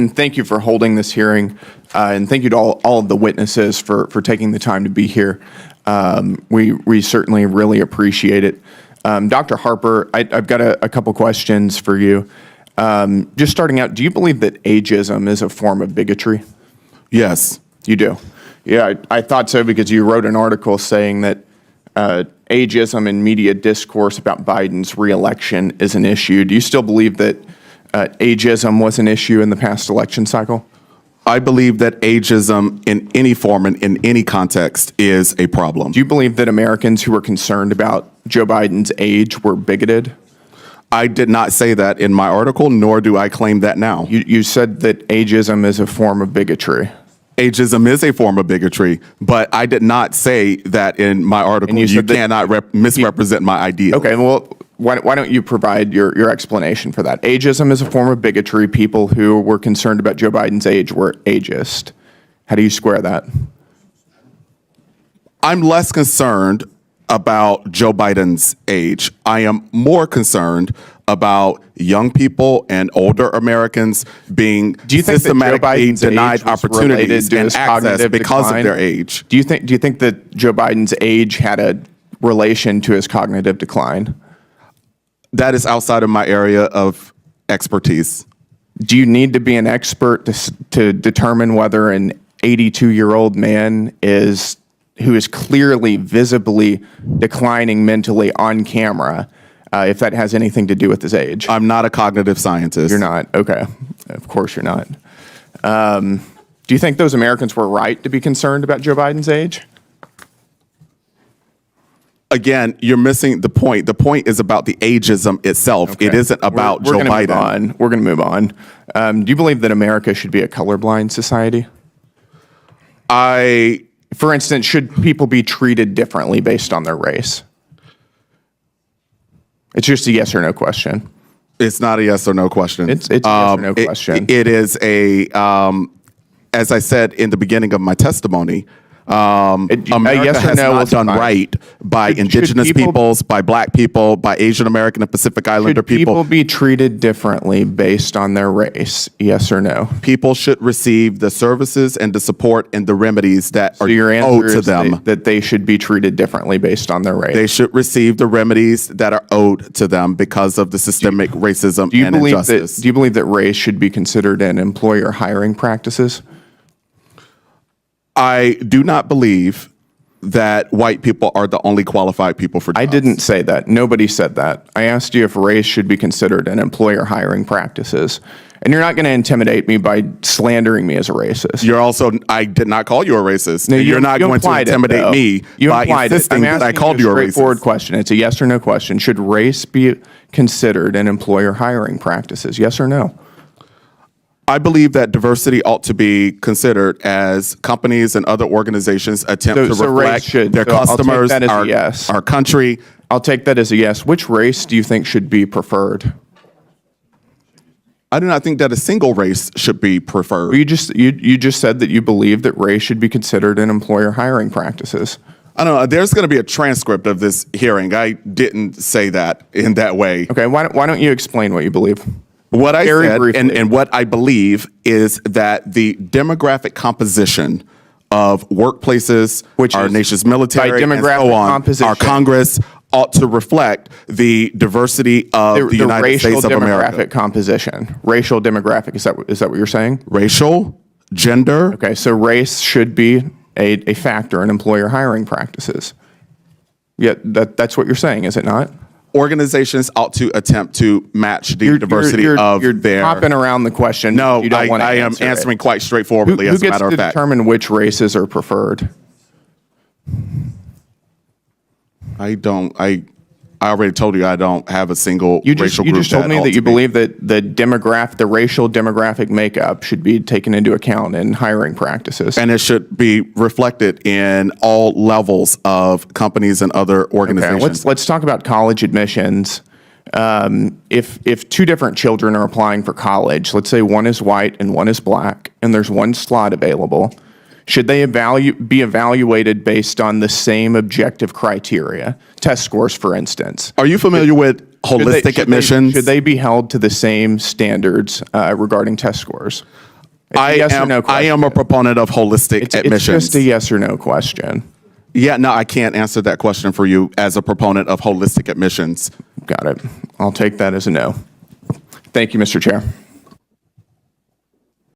Thank you for holding this hearing, and thank you to all of the witnesses for taking the time to be here. We certainly really appreciate it. Dr. Harper, I've got a couple questions for you. Just starting out, do you believe that ageism is a form of bigotry? Yes. You do? Yeah, I thought so because you wrote an article saying that ageism in media discourse about Biden's reelection is an issue. Do you still believe that ageism was an issue in the past election cycle? I believe that ageism in any form and in any context is a problem. Do you believe that Americans who were concerned about Joe Biden's age were bigoted? I did not say that in my article, nor do I claim that now. You said that ageism is a form of bigotry. Ageism is a form of bigotry, but I did not say that in my article. And you cannot misrepresent my idea. Okay, well, why don't you provide your explanation for that? Ageism is a form of bigotry. People who were concerned about Joe Biden's age were ageist. How do you square that? I'm less concerned about Joe Biden's age. I am more concerned about young people and older Americans being systematically denied opportunities and access because of their age. Do you think that Joe Biden's age had a relation to his cognitive decline? That is outside of my area of expertise. Do you need to be an expert to determine whether an 82-year-old man who is clearly visibly declining mentally on camera, if that has anything to do with his age? I'm not a cognitive scientist. You're not? Okay. Of course you're not. Do you think those Americans were right to be concerned about Joe Biden's age? Again, you're missing the point. The point is about the ageism itself. Okay. It isn't about Joe Biden. We're going to move on. Do you believe that America should be a colorblind society? For instance, should people be treated differently based on their race? It's just a yes or no question. It's not a yes or no question. It's a yes or no question. It is as I said in the beginning of my testimony, America yes has not done right by indigenous peoples, by black people, by Asian American and Pacific Islander people. Should people be treated differently based on their race? Yes or no? People should receive the services and the support and the remedies that are owed to them. That they should be treated differently based on their race. They should receive the remedies that are owed to them because of the systemic racism and injustice. Do you believe that race should be considered in employer hiring practices? I do not believe that white people are the only qualified people for jobs. I didn't say that. Nobody said that. I asked you if race should be considered in employer hiring practices. And you're not going to intimidate me by slandering me as a racist. I did not call you a racist. No, you're not going to intimidate me by insisting that I called you a racist. It's a straightforward question. It's a yes or no question. Should race be considered in employer hiring practices? Yes or no? I believe that diversity ought to be considered as companies and other organizations attempt to reflect their customers, our country. I'll take that as a yes. Which race do you think should be preferred? I do not think that a single race should be preferred. Well, you just said that you believe that race should be considered in employer hiring practices. I don't know. There's going to be a transcript of this hearing. I didn't say that in that way. Okay. Why don't you explain what you believe? What I said and what I believe is that the demographic composition of workplaces, our nation's military, and so on, our Congress ought to reflect the diversity of the United States of America. Racial demographic composition. Racial demographic, is that what you're saying? Racial, gender. Okay, so race should be a factor in employer hiring practices. Yeah, that's what you're saying, is it not? Organizations ought to attempt to match the diversity of their... You're hopping around the question. No, I am answering quite straightforwardly, as a matter of fact. Who gets to determine which races are preferred? I already told you I don't have a single racial group. You just told me that you believe that the racial demographic makeup should be taken into account in hiring practices. And it should be reflected in all levels of companies and other organizations. Okay, let's talk about college admissions. If two different children are applying for college, let's say one is white and one is black, and there's one slot available, Should they be evaluated based on the same objective criteria, test scores, for instance? Are you familiar with holistic admissions? Should they be held to the same standards regarding test scores? I am a proponent of holistic admissions. It's just a yes or no question. Yeah, no, I can't answer that question for you as a proponent of holistic admissions. Got it. I'll take that as a no. Thank you, Mr. Chair.